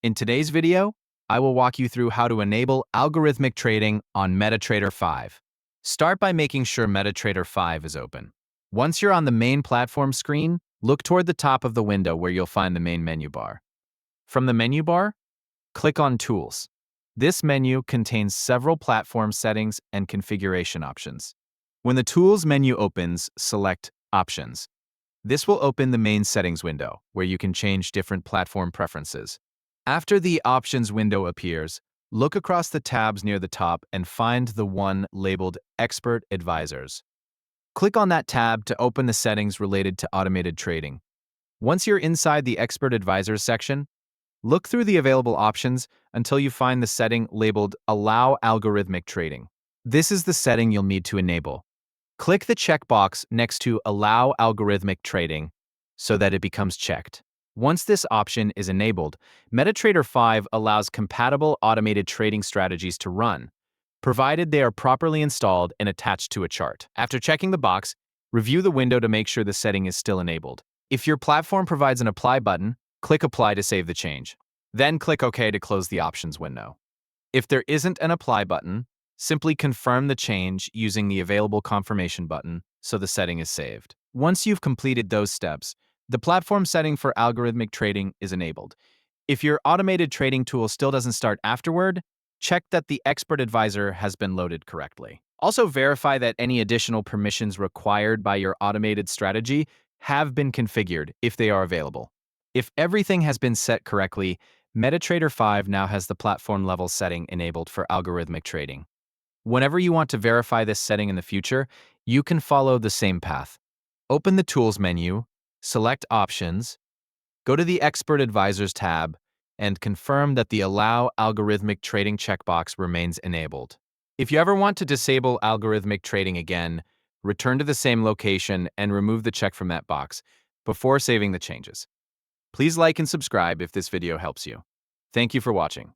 In today's video, I will walk you through how to enable algorithmic trading on MetaTrader 5. Start by making sure MetaTrader 5 is open. Once you're on the main platform screen, look toward the top of the window where you'll find the main menu bar. From the menu bar, click on Tools. This menu contains several platform settings and configuration options. When the Tools menu opens, select Options. This will open the main settings window, where you can change different platform preferences. After the Options window appears, look across the tabs near the top and find the one labeled Expert Advisors. Click on that tab to open the settings related to automated trading. Once you're inside the Expert Advisors section, look through the available options until you find the setting labeled Allow Algorithmic Trading. This is the setting you'll need to enable. Click the checkbox next to Allow Algorithmic Trading so that it becomes checked. Once this option is enabled, MetaTrader 5 allows compatible automated trading strategies to run, provided they are properly installed and attached to a chart. After checking the box, review the window to make sure the setting is still enabled. If your platform provides an Apply button, click Apply to save the change. Then click OK to close the Options window. If there isn't an Apply button, simply confirm the change using the available confirmation button so the setting is saved. Once you've completed those steps, the platform setting for algorithmic trading is enabled. If your automated trading tool still doesn't start afterward, check that the Expert Advisor has been loaded correctly. Also verify that any additional permissions required by your automated strategy have been configured if they are available. If everything has been set correctly, MetaTrader 5 now has the platform level setting enabled for algorithmic trading. Whenever you want to verify this setting in the future, you can follow the same path. Open the Tools menu, select Options, go to the Expert Advisors tab, and confirm that the Allow Algorithmic Trading checkbox remains enabled. If you ever want to disable algorithmic trading again, return to the same location and remove the check from that box before saving the changes. Please like and subscribe if this video helps you. Thank you for watching.